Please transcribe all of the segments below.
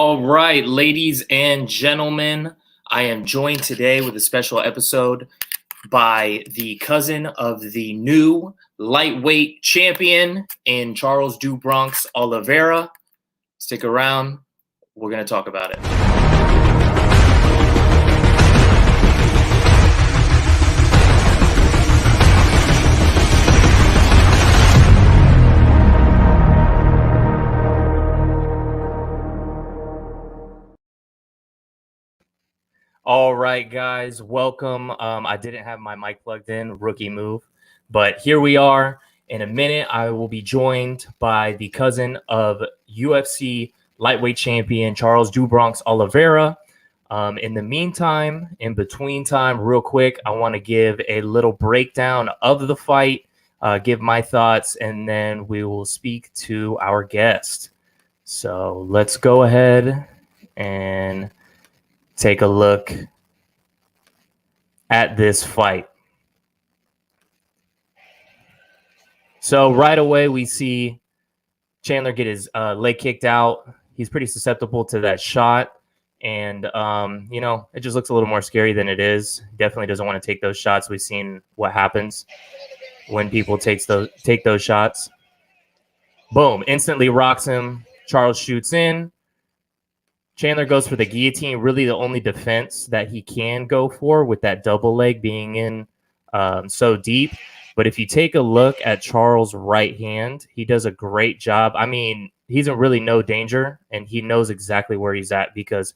All right, ladies and gentlemen, I am joined today with a special episode by the cousin of the new lightweight champion in Charles Du Bronx, Oliveira. Stick around. We're going to talk about it. All right, guys, welcome. I didn't have my mic plugged in, rookie move, but here we are. In a minute, I will be joined by the cousin of UFC lightweight champion Charles Du Bronx Oliveira. In the meantime, in between time, real quick, I want to give a little breakdown of the fight, give my thoughts, and then we will speak to our guest. So let's go ahead and take a look at this fight. So right away, we see Chandler get his leg kicked out. He's pretty susceptible to that shot. And, it just looks a little more scary than it is. Definitely doesn't want to take those shots. We've seen what happens when people take those shots. Boom, instantly rocks him. Charles shoots in. Chandler goes for the guillotine, really the only defense that he can go for with that double leg being in so deep. But if you take a look at Charles' right hand, he does a great job. I mean, he's in really no danger, and he knows exactly where he's at because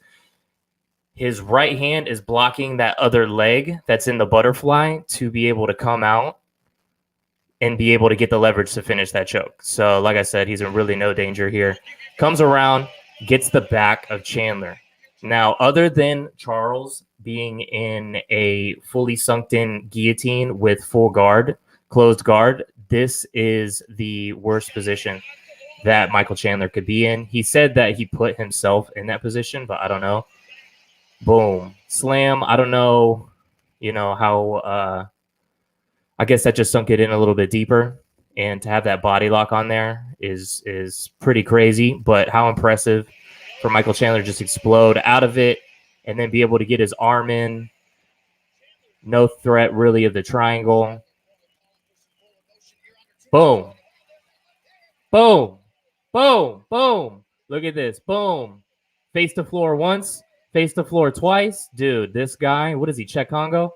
his right hand is blocking that other leg that's in the butterfly to be able to come out and be able to get the leverage to finish that choke. So, like I said, he's in really no danger here. Comes around, gets the back of Chandler. Now, other than Charles being in a fully sunk-in guillotine with full guard, closed guard, this is the worst position that Michael Chandler could be in. He said that he put himself in that position, but I don't know. Boom. Slam. I don't know, how I guess that just sunk it in a little bit deeper. And to have that body lock on there is pretty crazy. But how impressive for Michael Chandler just explode out of it and then be able to get his arm in. No threat really of the triangle. Boom. Boom. Boom. Boom. Look at this. Boom. Face the floor once. Face the floor twice. Dude, this guy, what is he, Czech Congo?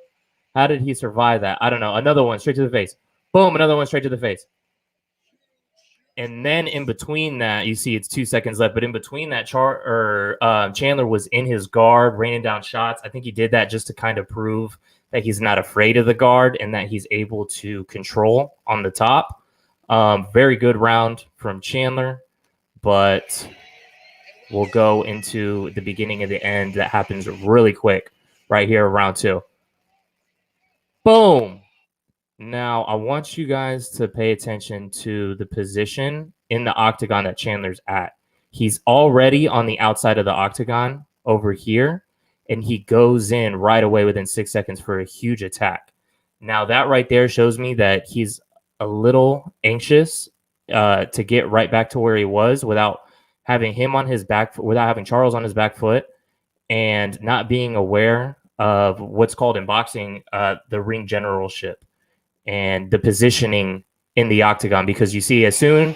How did he survive that? I don't know. Another one straight to the face. Boom, another one straight to the face. And then in between that, you see it's 2 seconds left. But in between that, Chandler was in his guard, raining down shots. I think he did that just to kind of prove that he's not afraid of the guard and that he's able to control on the top. Very good round from Chandler. But we'll go into the beginning of the end. That happens really quick right here, round two. Boom. Now, I want you guys to pay attention to the position in the octagon that Chandler's at. He's already on the outside of the octagon over here, and he goes in right away within 6 seconds for a huge attack. Now, that right there shows me that he's a little anxious to get right back to where he was without having him on his back, without having Charles on his back foot, and not being aware of what's called in boxing the ring generalship and the positioning in the octagon, because you see as soon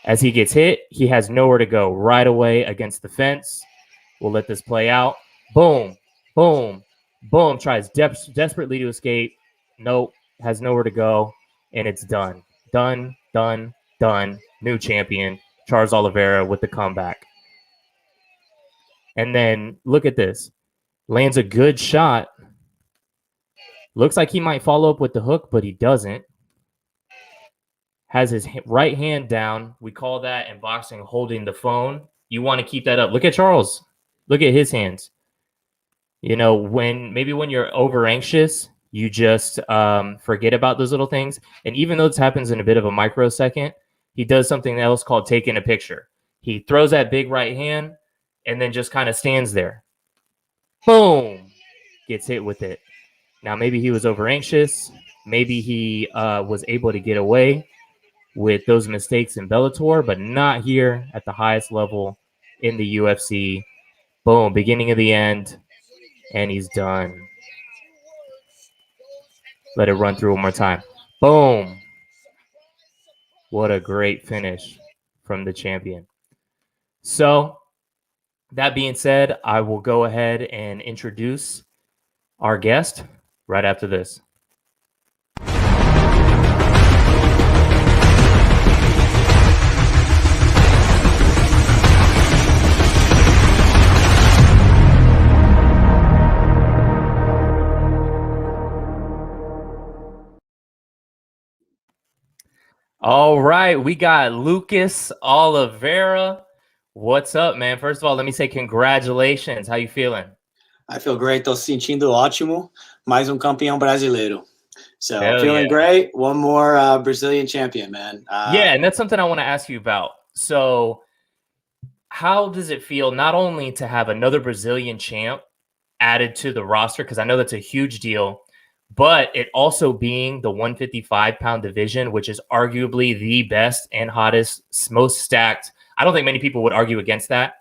as he gets hit, he has nowhere to go right away against the fence. We'll let this play out. Boom, boom, boom. Tries desperately to escape. Nope, has nowhere to go, and it's done. Done, done, done. New champion, Charles Oliveira with the comeback. And then look at this. Lands a good shot. Looks like he might follow up with the hook, but he doesn't. Has his right hand down. We call that in boxing holding the phone. You want to keep that up. Look at Charles. Look at his hands. When you're over anxious, you just forget about those little things. And even though this happens in a bit of a microsecond, he does something else called taking a picture. He throws that big right hand and then just kind of stands there. Boom. Gets hit with it. Now, maybe he was over anxious. Maybe he was able to get away with those mistakes in Bellator, but not here at the highest level in the UFC. Boom, beginning of the end, and he's done. Let it run through one more time. Boom. What a great finish from the champion. So, that being said, I will go ahead and introduce our guest right after this. All right, we got Lucas Oliveira. What's up, man? First of all, let me say congratulations. How you feeling? I feel great. Tô sentindo ótimo. Mais campeão brasileiro. So Hell feeling yeah. great. One more Brazilian champion, man. Yeah, and that's something I want to ask you about. So, how does it feel not only to have another Brazilian champ added to the roster, because I know that's a huge deal, but it also being the 155-pound division, which is arguably the best and hottest, most stacked. I don't think many people would argue against that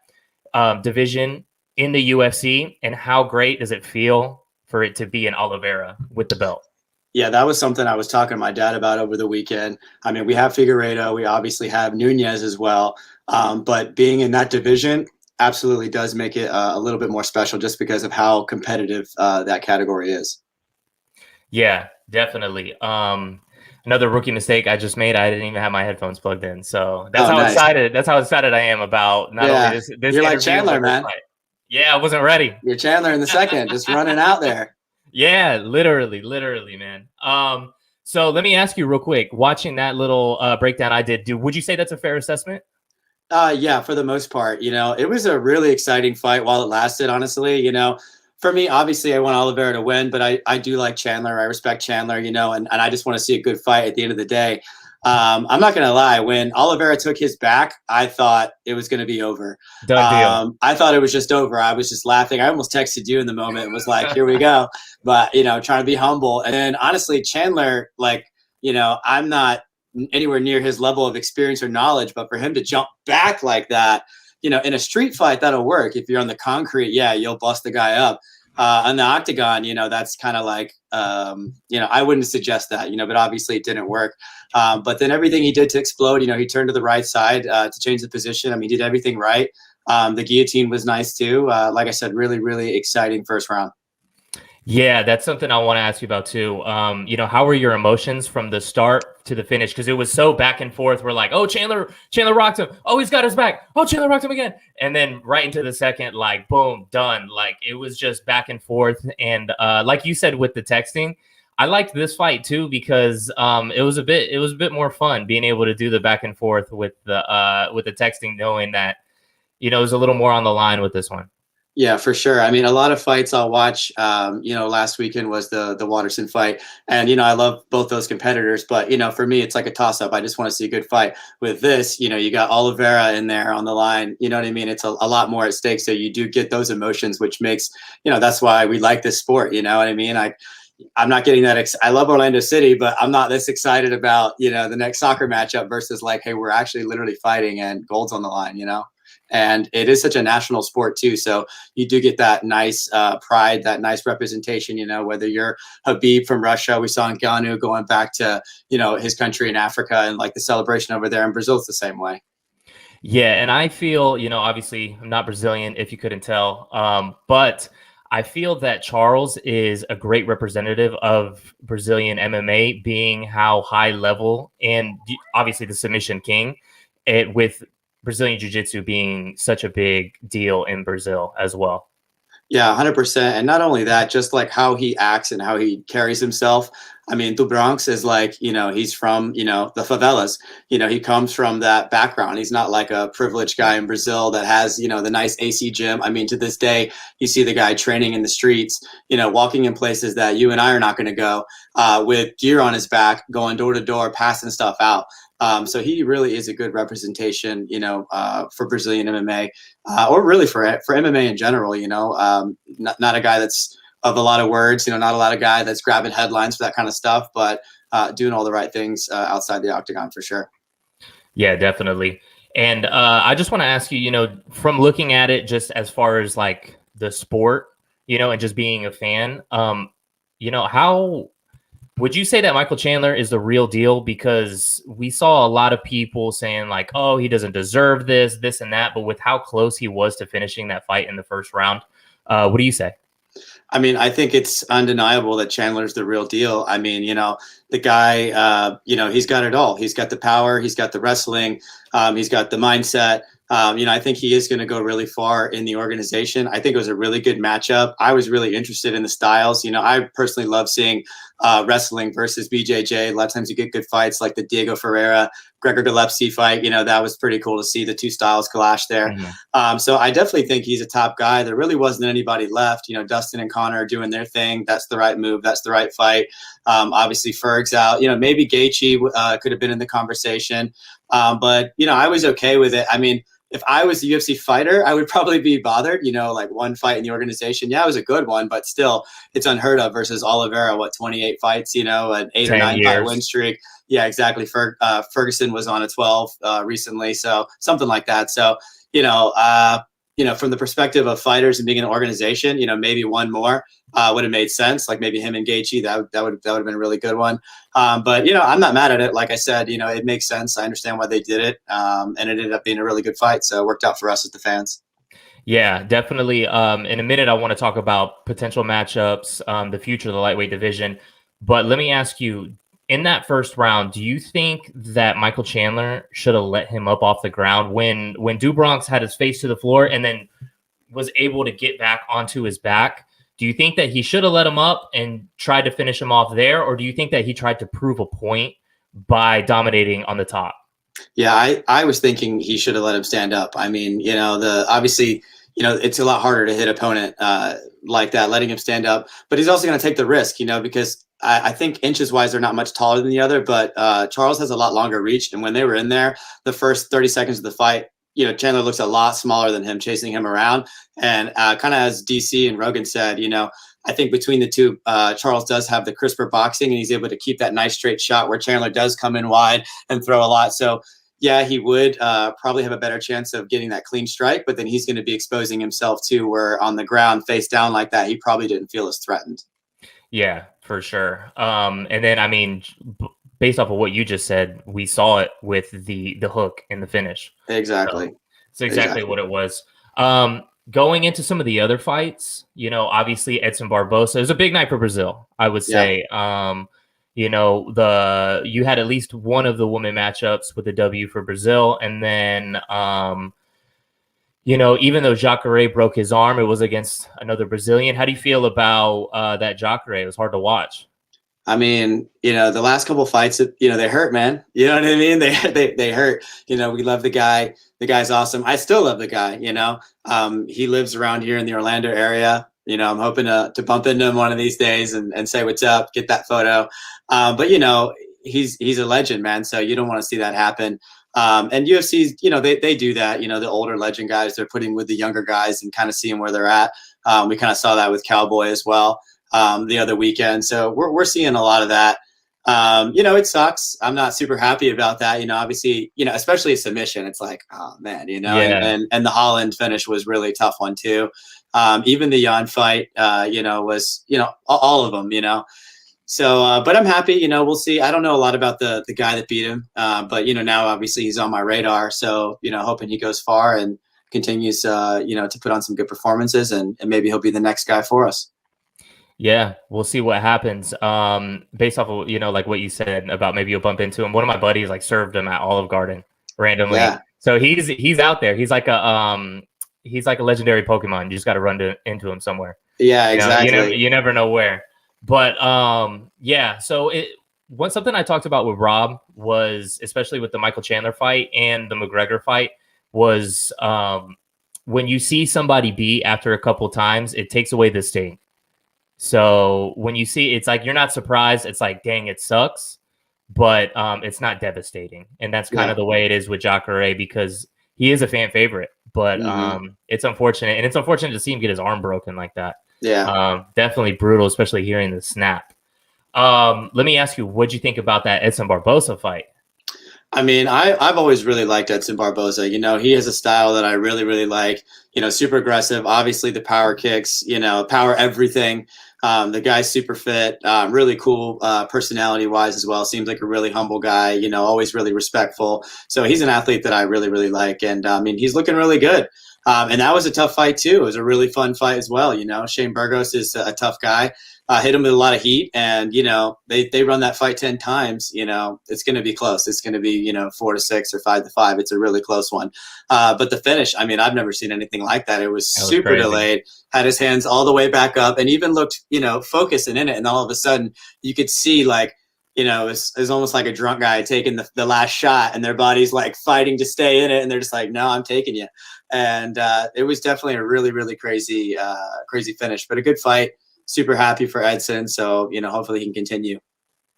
division in the UFC. And how great does it feel for it to be in Oliveira with the belt? Yeah, that was something I was talking to my dad about over the weekend. I mean, we have Figueiredo. We obviously have Nunez as well. But being in that division absolutely does make it a little bit more special just because of how competitive that category is. Yeah, definitely. Another rookie mistake I just made. I didn't even have my headphones plugged in, so that's nice. excited. That's how excited I am about not only this. You're like Chandler, man. Fight. Yeah, I wasn't ready. You're Chandler in the second, just running out there. Yeah, literally, man. So let me ask you real quick. Watching that little breakdown I did, would you say that's a fair assessment? Yeah, for the most part. It was a really exciting fight while it lasted. Honestly, for me, obviously, I want Oliveira to win, but I do like Chandler. I respect Chandler, and I just want to see a good fight at the end of the day. I'm not going to lie. When Oliveira took his back, I thought it was going to be over. Done deal. I thought it was just over. I was just laughing. I almost texted you in the moment and was like, here we go. But, trying to be humble. And then, honestly, Chandler, I'm not anywhere near his level of experience or knowledge, but for him to jump back like that, in a street fight, that'll work. If you're on the concrete, yeah, you'll bust the guy up. On the octagon, that's kind of like, I wouldn't suggest that, but obviously it didn't work. But then everything he did to explode, he turned to the right side to change the position. I mean, he did everything right. The guillotine was nice too. Like I said, really, really exciting first round. Yeah, that's something I want to ask you about too. How were your emotions from the start to the finish? Because it was so back and forth. We're like, oh, Chandler rocked him. Oh, he's got his back. Oh, Chandler rocked him again. And then right into the second, like, boom, done. Like, it was just back and forth. And like you said with the texting, I liked this fight too because it was a bit more fun being able to do the back and forth with the texting, knowing that it was a little more on the line with this one. Yeah, for sure. I mean, a lot of fights I'll watch, last weekend was the Waterson fight. And, I love both those competitors. But, for me, it's like a toss up. I just want to see a good fight. With this, you got Oliveira in there on the line. You know what I mean? It's a lot more at stake. So you do get those emotions, which makes, that's why we like this sport. You know what I mean? I'm not getting that. I love Orlando City, but I'm not this excited about, the next soccer matchup versus like, hey, we're actually literally fighting and gold's on the line, And it is such a national sport too. So you do get that nice pride, that nice representation, whether you're Khabib from Russia, we saw Ngannou going back to, his country in Africa and like the celebration over there in Brazil is the same way. Yeah. And I feel, obviously I'm not Brazilian if you couldn't tell, but I feel that Charles is a great representative of Brazilian MMA being how high level and obviously the submission king with Brazilian Jiu-Jitsu being such a big deal in Brazil as well. Yeah, 100%. And not only that, just like how he acts and how he carries himself. I mean, the Bronx is like, he's from, the favelas. He comes from that background. He's not like a privileged guy in Brazil that has, the nice AC gym. I mean, to this day, you see the guy training in the streets, walking in places that you and I are not going to go with gear on his back, going door to door, passing stuff out. So he really is a good representation, for Brazilian MMA, or really for MMA in general. Not a guy that's of a lot of words, not a lot of guy that's grabbing headlines for that kind of stuff, but doing all the right things outside the octagon for sure. Yeah, definitely. And I just want to ask you, from looking at it just as far as like the sport, and just being a fan, how would you say that Michael Chandler is the real deal? Because we saw a lot of people saying like, oh, he doesn't deserve this and that. But with how close he was to finishing that fight in the first round, what do you say? I mean, I think it's undeniable that Chandler's the real deal. I mean, the guy, he's got it all. He's got the power. He's got the wrestling. He's got the mindset. I think he is going to go really far in the organization. I think it was a really good matchup. I was really interested in the styles. I personally love seeing wrestling versus BJJ. A lot of times you get good fights like the Diego Ferreira, Gregor Gillespie fight. That was pretty cool to see the two styles clash there. Mm-hmm. So I definitely think he's a top guy. There really wasn't anybody left. Dustin and Connor are doing their thing. That's the right move. That's the right fight. Obviously, Ferg's out. Maybe Gaethje could have been in the conversation. But I was okay with it. I mean, if I was a UFC fighter, I would probably be bothered, like one fight in the organization. Yeah, it was a good one, but still it's unheard of versus Oliveira, 28 fights, an 8 or 9 fight win streak. Yeah, exactly. Ferguson was on a 12 recently. So something like that. So, from the perspective of fighters and being an organization, maybe one more would have made sense. Like maybe him and Gaethje, that would have been a really good one. But I'm not mad at it. Like I said, it makes sense. I understand why they did it, and it ended up being a really good fight. So it worked out for us as the fans. Yeah, definitely. In a minute, I want to talk about potential matchups, the future of the lightweight division. But let me ask you, in that first round, do you think that Michael Chandler should have let him up off the ground when Bronx had his face to the floor and then was able to get back onto his back? Do you think that he should have let him up and tried to finish him off there? Or do you think that he tried to prove a point by dominating on the top? Yeah, I was thinking he should have let him stand up. I mean, obviously, it's a lot harder to hit opponent like that, letting him stand up. But he's also going to take the risk, because I think inches wise, they're not much taller than the other. But Charles has a lot longer reach. And when they were in there, the first 30 seconds of the fight, Chandler looks a lot smaller than him, chasing him around. And kind of as DC and Rogan said, I think between the two, Charles does have the crisper boxing, and he's able to keep that nice straight shot where Chandler does come in wide and throw a lot. So, yeah, he would probably have a better chance of getting that clean strike, but then he's going to be exposing himself too, where on the ground, face down like that, he probably didn't feel as threatened. Yeah, for sure. And then, I mean, based off of what you just said, we saw it with the hook in the finish. Exactly. So it's exactly what it was. Going into some of the other fights, obviously Edson Barboza, it was a big night for Brazil, I would say. Yeah. You had at least one of the women matchups with a W for Brazil. And then, even though Jacare broke his arm, it was against another Brazilian. How do you feel about that Jacare? It was hard to watch. I mean, the last couple of fights, they hurt, man. You know what I mean? They hurt. We love the guy. The guy's awesome. I still love the guy. He lives around here in the Orlando area. I'm hoping to bump into him one of these days and say what's up, get that photo. But he's a legend, man. So you don't want to see that happen. And UFC's, they do that. The older legend guys, they're putting with the younger guys and kind of seeing where they're at. We kind of saw that with Cowboy as well. The other weekend. So we're seeing a lot of that. It sucks. I'm not super happy about that. Obviously, especially a submission. It's like, oh man, Yeah. and the Holland finish was really a tough one too. Even the Jan fight, was, all of them, So, but I'm happy, we'll see. I don't know a lot about the guy that beat him. But, now obviously he's on my radar. So, hoping he goes far and continues, to put on some good performances and maybe he'll be the next guy for us. Yeah, we'll see what happens. Based off of, like what you said about maybe you'll bump into him. One of my buddies served him at Olive Garden randomly. Yeah. So he's out there. He's like a legendary Pokemon. You just got to run into him somewhere. Yeah, exactly. You never know where. But yeah. So something I talked about with Rob was, especially with the Michael Chandler fight and the McGregor fight, was when you see somebody beat after a couple times, it takes away the sting. So when you see, it's like, you're not surprised. It's like, dang, it sucks, but it's not devastating. And that's kind of the way it is with Jacare, because he is a fan favorite, but it's unfortunate. And it's unfortunate to see him get his arm broken like that. Yeah. Definitely brutal, especially hearing the snap. Let me ask you, what'd you think about that Edson Barboza fight? I mean, I've always really liked Edson Barboza. You know, he has a style that I really, really like. You know, super aggressive. Obviously, the power kicks. You know, power everything. The guy's super fit. Really cool personality wise as well. Seems like a really humble guy. You know, always really respectful. So he's an athlete that I really, really like. And I mean, he's looking really good. And that was a tough fight too. It was a really fun fight as well. You know, Shane Burgos is a tough guy. Hit him with a lot of heat, and you know they run that fight 10 times. You know it's going to be close. It's going to be 4-6 or 5-5. It's a really close one. But the finish, I mean, I've never seen anything like that. It was That was super crazy. delayed. Had his hands all the way back up, and even looked focused and in it. And all of a sudden, you could see like it's almost like a drunk guy taking the last shot, and their body's like fighting to stay in it, and they're just like, no, I'm taking you. And it was definitely a really, really crazy finish, but a good fight. Super happy for Edson. So, hopefully he can continue.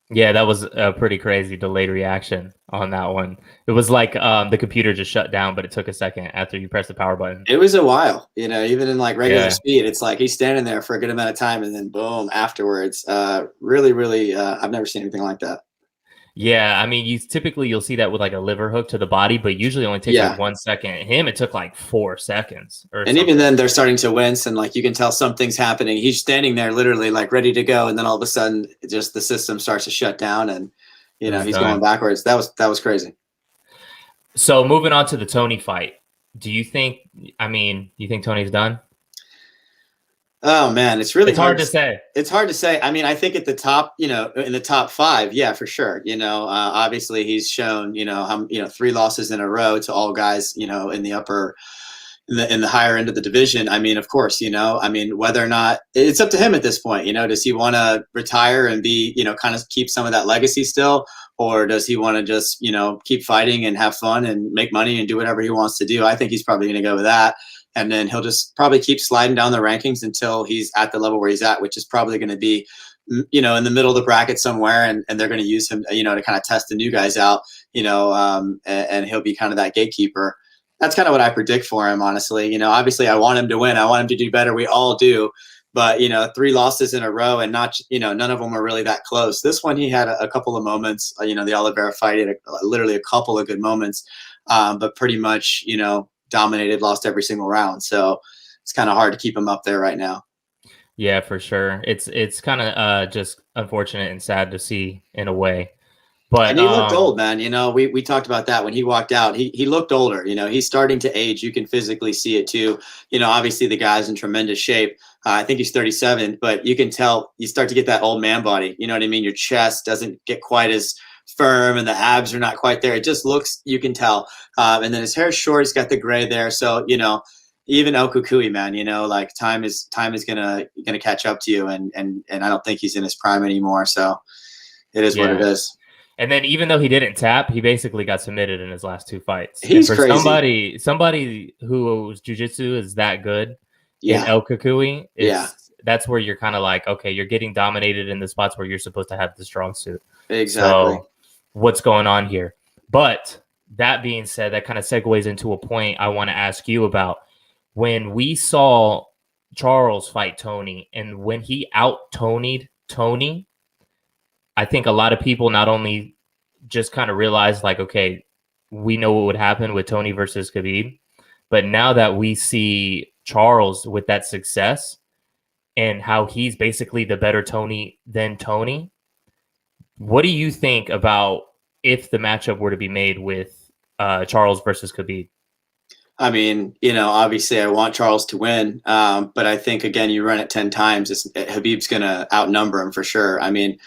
Yeah, that was a pretty crazy delayed reaction on that one. It was like the computer just shut down, but it took a second after you press the power button. It was a while, even in like regular Yeah. speed, it's like he's standing there for a good amount of time and then boom afterwards. Really, really, I've never seen anything like that. Yeah, I mean, you'll see that with like a liver hook to the body, but usually only takes like 1 second. Him, it took like 4 seconds. And even then, they're starting to wince, and like you can tell something's happening. He's standing there, literally like ready to go, and then all of a sudden, just the system starts to shut down, and he's going backwards. That was crazy. So moving on to the Tony fight, do you think? I mean, you think Tony's done? Oh man, it's hard to say. It's hard to say. I mean, I think at the top, in the top 5, yeah, for sure. Obviously he's shown, 3 losses in a row to all guys, in the upper, in the higher end of the division. I mean, of course, whether or not it's up to him at this point. Does he want to retire and be, kind of keep some of that legacy still, or does he want to just, keep fighting and have fun and make money and do whatever he wants to do? I think he's probably going to go with that. And then he'll just probably keep sliding down the rankings until he's at the level where he's at, which is probably going to be, in the middle of the bracket somewhere. And they're going to use him, to kind of test the new guys out, and he'll be kind of that gatekeeper. That's kind of what I predict for him, honestly. Obviously I want him to win. I want him to do better. We all do. But, 3 losses in a row and not, none of them were really that close. This one, he had a couple of moments, the Oliveira fight, he had literally a couple of good moments, but pretty much, dominated, lost every single round. So it's kind of hard to keep him up there right now. Yeah, for sure. It's kind of just unfortunate and sad to see in a way. But and he looked old, man. We talked about that when he walked out. He looked older. He's starting to age. You can physically see it too. Obviously the guy's in tremendous shape. I think he's 37, but you can tell you start to get that old man body. You know what I mean? Your chest doesn't get quite as firm and the abs are not quite there. It just looks, you can tell. And then his hair's short. He's got the gray there. So, even El Kukui, man, like time is gonna catch up to you. And I don't think he's in his prime anymore. So it is what it is. And then even though he didn't tap, he basically got submitted in his last 2 fights. He's crazy. Somebody whose jiu-jitsu is that good in Yeah. El Kukui, that's where you're kind of like, okay, you're getting dominated in the spots where you're supposed to have the strong suit. Exactly. So what's going on here? But that being said, that kind of segues into a point I want to ask you about. When we saw Charles fight Tony, and when he out-Tony'd Tony, I think a lot of people not only just kind of realized like, okay, we know what would happen with Tony versus Khabib, but now that we see Charles with that success and how he's basically the better Tony than Tony, what do you think about if the matchup were to be made with Charles versus Khabib? I mean, obviously I want Charles to win, but I think, again, you run it 10 times, Khabib's going to outnumber him for sure. I mean,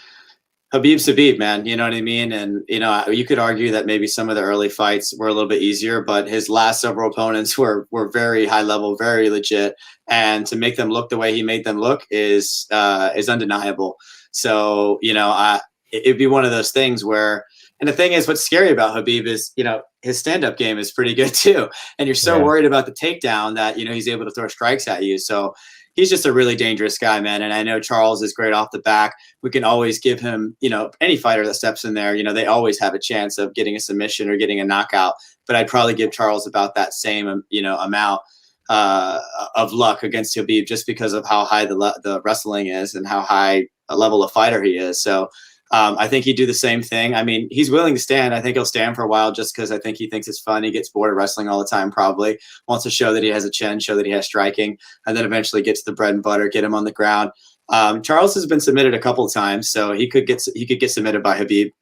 Khabib's Khabib, man. You know what I mean? And, you could argue that maybe some of the early fights were a little bit easier, but his last several opponents were very high level, very legit. And to make them look the way he made them look is undeniable. So, it'd be one of those things where, and the thing is, what's scary about Khabib is, his stand-up game is pretty good too. And you're so worried about the takedown that, he's able to throw strikes at you. So he's just a really dangerous guy, man. And I know Charles is great off the back. We can always give him, any fighter that steps in there, they always have a chance of getting a submission or getting a knockout. But I'd probably give Charles about that same, amount of luck against Khabib, just because of how high the wrestling is and how high a level of fighter he is. So I think he'd do the same thing. I mean, he's willing to stand. I think he'll stand for a while just because I think he thinks it's fun. He gets bored of wrestling all the time, probably wants to show that he has a chin, show that he has striking, and then eventually get to the bread and butter, get him on the ground. Charles has been submitted a couple of times, so he could get submitted by Khabib.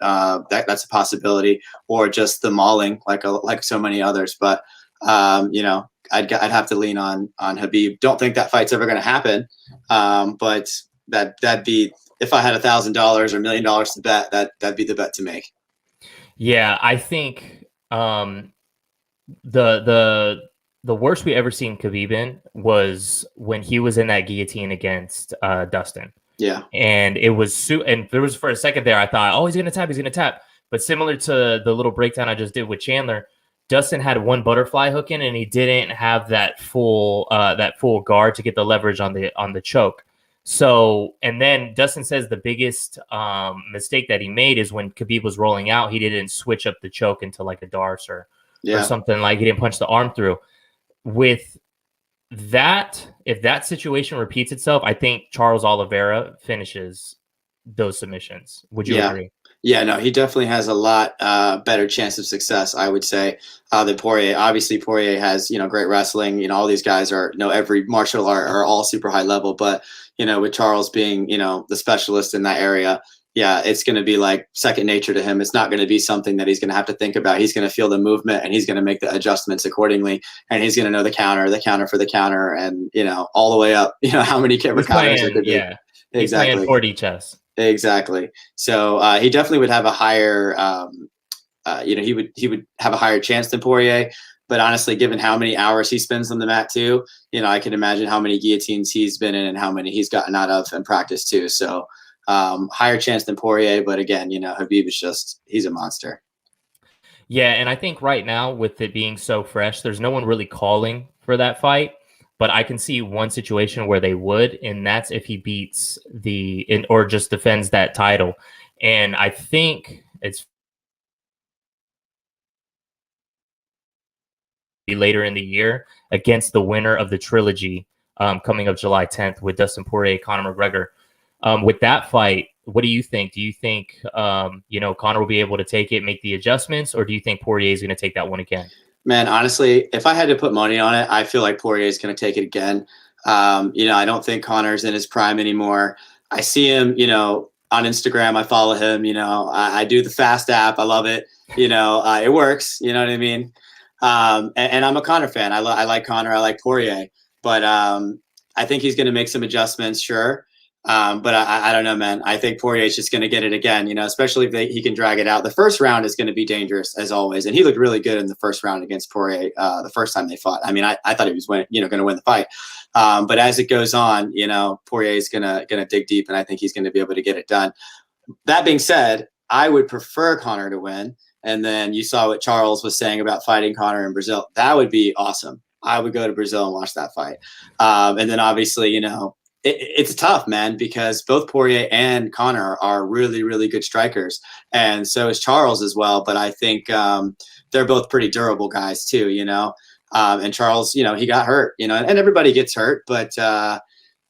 That's a possibility, or just the mauling like so many others. But you know, I'd have to lean on Khabib. Don't think that fight's ever going to happen, but that'd be, if I had $1,000 or $1 million to bet, that'd be the bet to make. Yeah, I think the worst we ever seen Khabib in was when he was in that guillotine against Dustin. Yeah, and it was and there was, for a second there, I thought, oh, he's gonna tap. But similar to the little breakdown I just did with Chandler, Dustin had one butterfly hook in, and he didn't have that full guard to get the leverage on the choke. So, and then Dustin says the biggest mistake that he made is when Khabib was rolling out, he didn't switch up the choke into like a Darce or something, like he didn't punch the arm through. With that, if that situation repeats itself, I think Charles Oliveira finishes those submissions. Would you agree? Yeah, no, he definitely has a lot better chance of success, I would say, than Poirier. Obviously, Poirier has, great wrestling. All these guys are, every martial art are all super high level. But, with Charles being, the specialist in that area, yeah, it's going to be like second nature to him. It's not going to be something that he's going to have to think about. He's going to feel the movement, and he's going to make the adjustments accordingly. And he's going to know the counter for the counter, and, all the way up, how many counters there could be. Yeah, exactly. 4D chess. Exactly. So he definitely would have a higher, he would have a higher chance than Poirier. But honestly, given how many hours he spends on the mat too, I can imagine how many guillotines he's been in and how many he's gotten out of in practice too. So higher chance than Poirier. But again, Khabib is he's a monster. Yeah, and I think right now, with it being so fresh, there's no one really calling for that fight. But I can see one situation where they would, and that's if he beats or just defends that title. And I think it's later in the year against the winner of the trilogy coming up July 10th with Dustin Poirier, Conor McGregor. With that fight, what do you think? Do you think, Conor will be able to take it, make the adjustments, or do you think Poirier is going to take that one again? Man, honestly, if I had to put money on it, I feel like Poirier is going to take it again. I don't think Conor's in his prime anymore. I see him, on Instagram. I follow him. I do the Fast app. I love it. It works. You know what I mean? And I'm a Conor fan. I like Conor. I like Poirier. But I think he's going to make some adjustments, sure. But I don't know, man. I think Poirier is just going to get it again, especially if he can drag it out. The first round is going to be dangerous, as always. And he looked really good in the first round against Poirier the first time they fought. I mean, I thought he was going to win the fight. But as it goes on, Poirier is going to dig deep, and I think he's going to be able to get it done. That being said, I would prefer Conor to win. And then you saw what Charles was saying about fighting Conor in Brazil. That would be awesome. I would go to Brazil and watch that fight. And then obviously, it's tough, man, because both Poirier and Conor are really, really good strikers. And so is Charles as well. But I think they're both pretty durable guys too, and Charles, he got hurt, and everybody gets hurt. But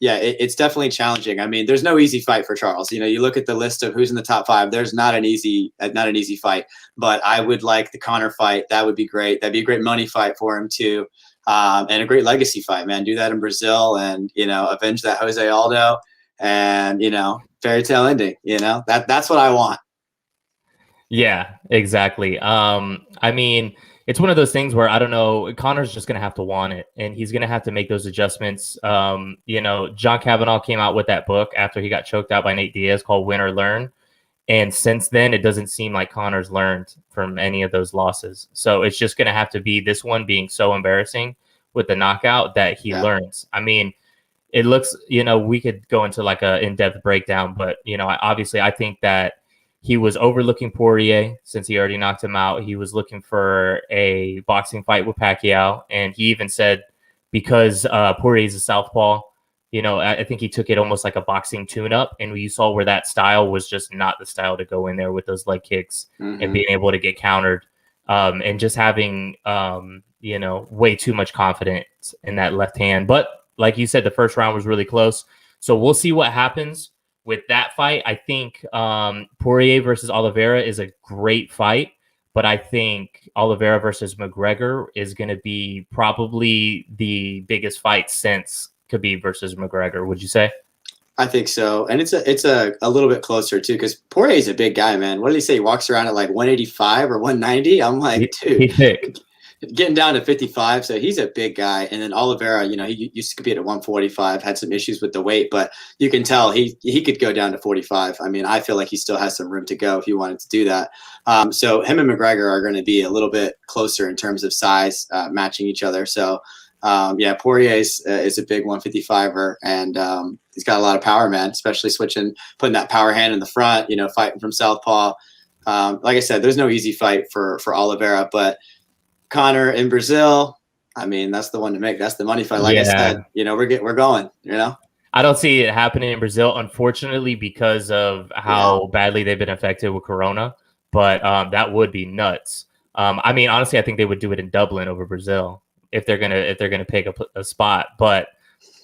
it's definitely challenging. I mean, there's no easy fight for Charles. You look at the list of who's in the top 5. There's not an easy fight. But I would like the Conor fight. That would be great. That'd be a great money fight for him too. And a great legacy fight, man. Do that in Brazil and, avenge that Jose Aldo and, fairy tale ending, that's what I want. Yeah, exactly. I mean, it's one of those things where I don't know, Conor's just going to have to want it, and he's going to have to make those adjustments. John Kavanaugh came out with that book after he got choked out by Nate Diaz called Win or Learn. And since then, it doesn't seem like Conor's learned from any of those losses. So it's just going to have to be this one being so embarrassing with the knockout that he learns. I mean, it looks, we could go into like a in-depth breakdown, but, obviously I think that he was overlooking Poirier since he already knocked him out. He was looking for a boxing fight with Pacquiao. And he even said, because Poirier is a southpaw, I think he took it almost like a boxing tune-up, and you saw where that style was just not the style to go in there with those leg kicks and being able to get countered, and just having, way too much confidence in that left hand. But like you said, the first round was really close. So we'll see what happens with that fight, I think Poirier versus Oliveira is a great fight, but I think Oliveira versus McGregor is going to be probably the biggest fight since Khabib versus McGregor. Would you say? I think so, and it's a little bit closer too, because Poirier's a big guy, man. What did he say? He walks around at like 185 or 190. I'm like, dude, He's thick. Getting down to 55, so he's a big guy. And then Oliveira, he used to compete at 145, had some issues with the weight, but you can tell he could go down to 45. I mean, I feel like he still has some room to go if he wanted to do that. So him and McGregor are going to be a little bit closer in terms of size, matching each other. So yeah, Poirier is a big 155er, and he's got a lot of power, man, especially putting that power hand in the front, fighting from southpaw. Like I said, there's no easy fight for Oliveira, but Conor in Brazil, I mean, that's the one to make. That's the money fight. Like I said, we're going, I don't see it happening in Brazil, unfortunately, because of how badly they've been affected with Corona. But that would be nuts. I mean, honestly, I think they would do it in Dublin over Brazil if they're gonna pick a spot. But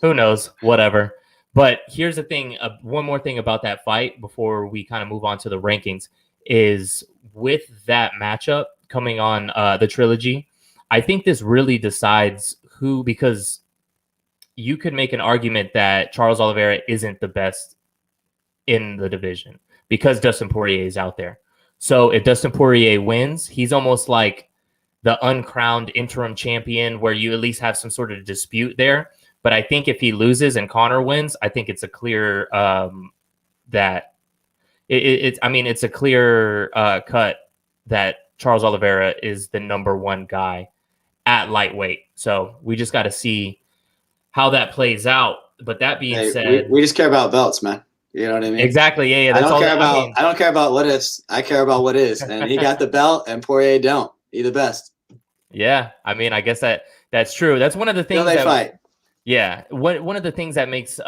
who knows? Whatever. But here's the thing. One more thing about that fight before we kind of move on to the rankings is with that matchup coming on the trilogy, I think this really decides who, because you could make an argument that Charles Oliveira isn't the best in the division because Dustin Poirier is out there. So if Dustin Poirier wins, he's almost like the uncrowned interim champion where you at least have some sort of dispute there. But I think if he loses and Conor wins, I think it's a clear that it's a clear cut that Charles Oliveira is the number one guy at lightweight. So we just got to see how that plays out. But that being said, we just care about belts, man. You know what I mean? Exactly. Yeah. I don't care about what ifs. I care about what is. And he got the belt, and Poirier don't. He the best. Yeah. I mean, I guess that's true. That's one of the things they fight. Yeah. One of the things that makes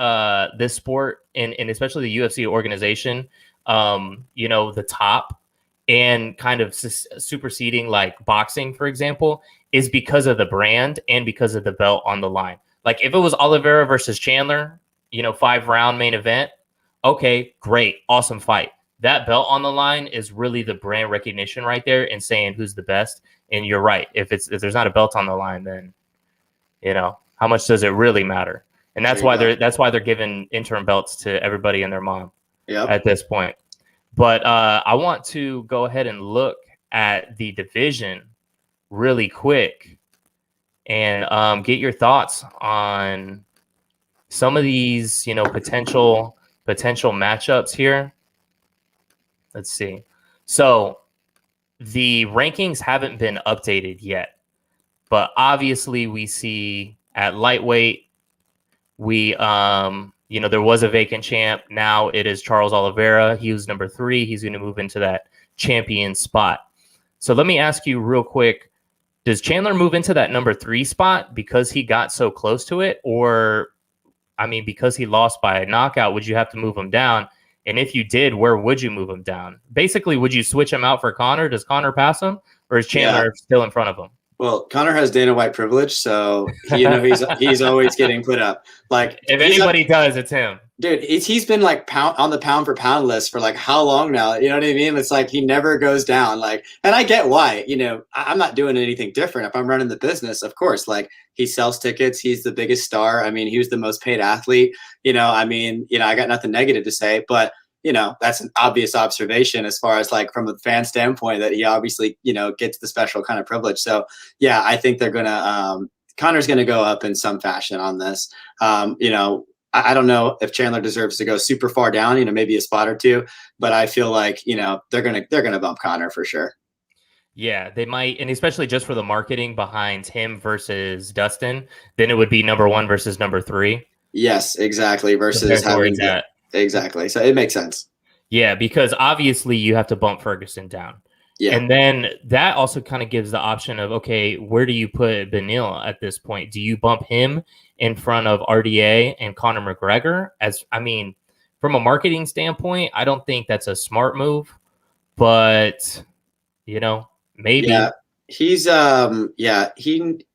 this sport and especially the UFC organization, the top and kind of superseding like boxing, for example, is because of the brand and because of the belt on the line. Like if it was Oliveira versus Chandler, 5-round main event, okay, great, awesome fight. That belt on the line is really the brand recognition right there and saying who's the best. And you're right. If there's not a belt on the line, then how much does it really matter? And that's why they're giving interim belts to everybody and their mom at this point. But I want to go ahead and look at the division really quick and get your thoughts on some of these, potential matchups here. Let's see. So the rankings haven't been updated yet, but obviously we see at lightweight, there was a vacant champ. Now it is Charles Oliveira. He was number 3. He's going to move into that champion spot. So let me ask you real quick, does Chandler move into that number 3 spot because he got so close to it? Or, because he lost by a knockout, would you have to move him down? And if you did, where would you move him down? Basically, would you switch him out for Conor? Does Conor pass him? Or is Chandler still in front of him? Well, Conor has Dana White privilege, so he's always getting put up. Like if anybody does, it's him. Dude, he's been like on the pound for pound list for like how long now? You know what I mean? It's like he never goes down. Like, and I get why. I'm not doing anything different. If I'm running the business, of course, like he sells tickets. He's the biggest star. I mean, he was the most paid athlete. I got nothing negative to say, but that's an obvious observation as far as like from a fan standpoint that he obviously, gets the special kind of privilege. So yeah, I think they're going to, Conor's going to go up in some fashion on this. I don't know if Chandler deserves to go super far down, maybe a spot or two, but I feel like, they're going to bump Conor for sure. Yeah, they might. And especially just for the marketing behind him versus Dustin, then it would be number 1 versus number 3. Yes, exactly. Versus having that. Exactly. So it makes sense. Yeah, because obviously you have to bump Ferguson down. Yeah. And then that also kind of gives the option of, okay, where do you put Beneil at this point? Do you bump him in front of RDA and Conor McGregor? From a marketing standpoint, I don't think that's a smart move, but, maybe. Yeah. He's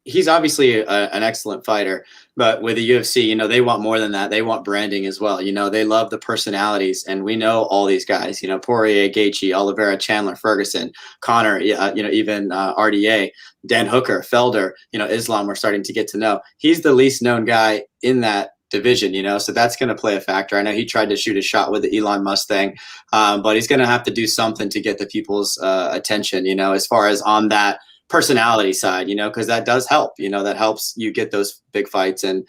he's obviously an excellent fighter, but with the UFC, they want more than that. They want branding as well. They love the personalities, and we know all these guys. Poirier, Gaethje, Oliveira, Chandler, Ferguson, Connor. Even RDA, Dan Hooker, Felder. Islam. We're starting to get to know. He's the least known guy in that division, so that's going to play a factor. I know he tried to shoot a shot with the Elon Musk thing, but he's going to have to do something to get the people's attention, as far as on that personality side, because that does help, that helps you get those big fights and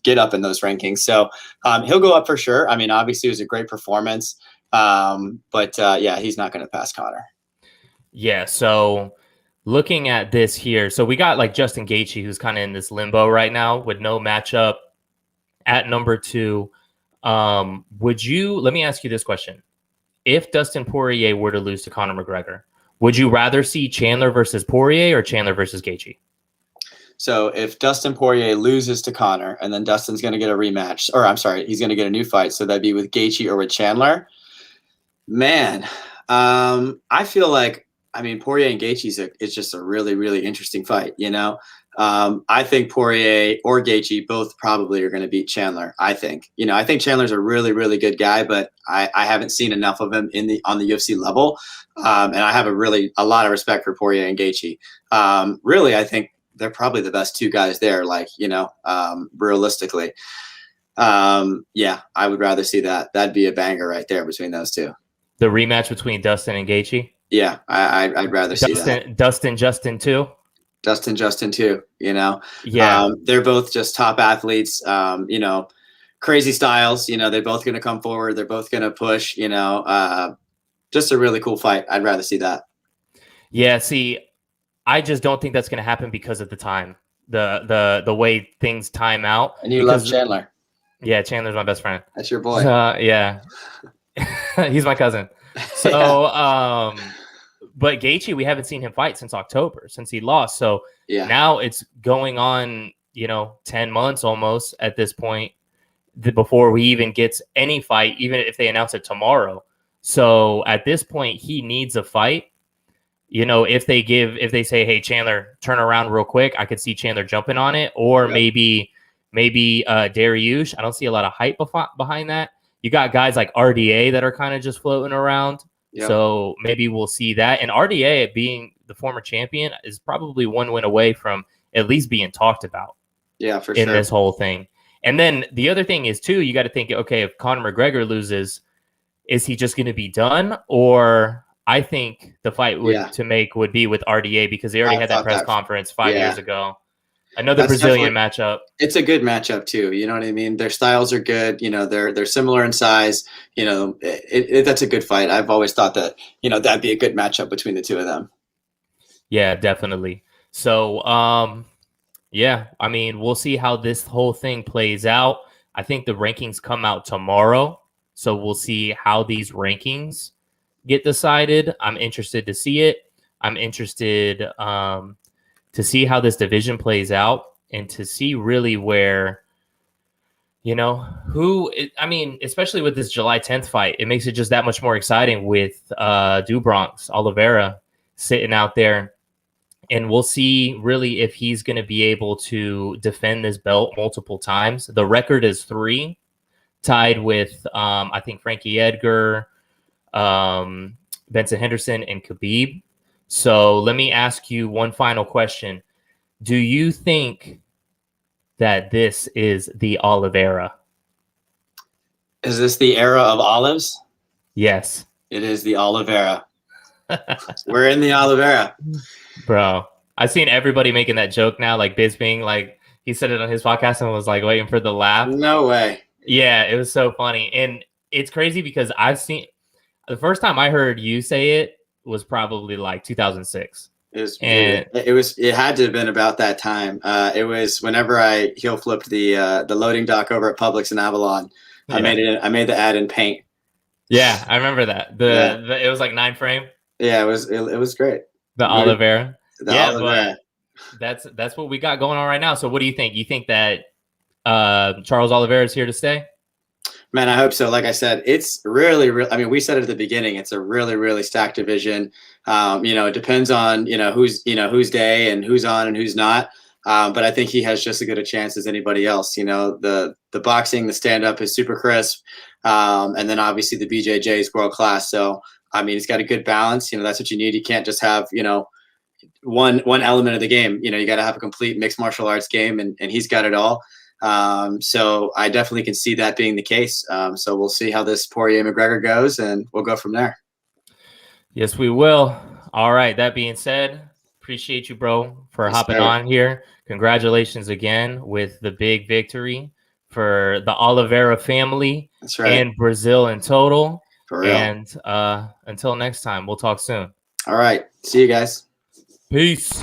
get up in those rankings. So he'll go up for sure. I mean, obviously it was a great performance, but he's not going to pass Connor. Yeah, so looking at this here, so we got like Justin Gaethje, who's kind of in this limbo right now with no matchup at number 2. Let me ask you this question. If Dustin Poirier were to lose to Conor McGregor, would you rather see Chandler versus Poirier or Chandler versus Gaethje? So if Dustin Poirier loses to Conor and then Dustin's going to get a rematch, or I'm sorry, he's going to get a new fight. So that'd be with Gaethje or with Chandler. Man, I feel like, Poirier and Gaethje is just a really, really interesting fight, I think Poirier or Gaethje both probably are going to beat Chandler. I think Chandler's a really, really good guy, but I haven't seen enough of him on the UFC level. And I have a lot of respect for Poirier and Gaethje. Really, I think they're probably the best 2 guys there, realistically. I would rather see that. That'd be a banger right there between those 2. The rematch between Dustin and Gaethje? Yeah, I'd rather see that. Justin too? Justin too, Yeah. They're both just top athletes, crazy styles, they're both going to come forward. They're both going to push, just a really cool fight. I'd rather see that. Yeah. See, I just don't think that's going to happen because of the time, the way things time out. And you love Chandler. Yeah. Chandler's my best friend. That's your boy. Yeah. He's my cousin. So, but Gaethje, we haven't seen him fight since October, since he lost. So now it's going on, 10 months almost at this point before we even get any fight, even if they announce it tomorrow. So at this point, he needs a fight. If they say, hey, Chandler, turn around real quick, I could see Chandler jumping on it. Or maybe Dariush. I don't see a lot of hype behind that. You got guys like RDA that are kind of just floating around. Yep. So maybe we'll see that. And RDA, being the former champion, is probably one win away from at least being talked about. Yeah, for in sure. this whole thing. And then the other thing is, too, you got to think, okay, if Conor McGregor loses, is he just going to be done? Or I think the fight to make would be with RDA, because they already had that press conference 5 years ago. Another Brazilian matchup. It's a good matchup too. You know what I mean? Their styles are good. They're similar in size. That's a good fight. I've always thought that, that'd be a good matchup between the 2 of them. Yeah, definitely. So, we'll see how this whole thing plays out. I think the rankings come out tomorrow. So we'll see how these rankings get decided. I'm interested to see it. I'm interested, to see how this division plays out and to see really where, especially with this July 10th fight, it makes it just that much more exciting with Bronx, Oliveira sitting out there. And we'll see really if he's going to be able to defend this belt multiple times. The record is 3, tied with, I think, Frankie Edgar, Benson Henderson, and Khabib. So let me ask you one final question. Do you think that this is the Oliveira? Is this the era of olives? Yes. It is the Oliveira. We're in the Oliveira. Bro, I've seen everybody making that joke now, like Bisping, like he said it on his podcast and was like waiting for the laugh. No way. Yeah, it was so funny. And it's crazy because I've seen the first time I heard you say it was probably like 2006. It had to have been about that time. It was whenever I heel flipped the loading dock over at Publix in Avalon. I made the ad in paint. Yeah, I remember that. It was like 9 frame. Yeah, it was great. The Oliveira. Oliveira. But that's what we got going on right now. So what do you think? You think that Charles Oliveira is here to stay? Man, I hope so. Like I said, it's really, really. I mean, we said it at the beginning. It's a really, really stacked division. It depends on who's day and who's on and who's not. But I think he has just as good a chance as anybody else. The boxing, the stand up is super crisp, and then obviously the BJJ is world class. So I mean, it's got a good balance. That's what you need. You can't just have one element of the game. You got to have a complete mixed martial arts game, and he's got it all. So I definitely can see that being the case. So we'll see how this Poirier McGregor goes, and we'll go from there. Yes, we will. All right. That being said, appreciate you, bro, for hopping on here. Congratulations again with the big victory for the Oliveira family. That's right. And Brazil in total. For real. And until next time, we'll talk soon. All right. See you guys. Peace.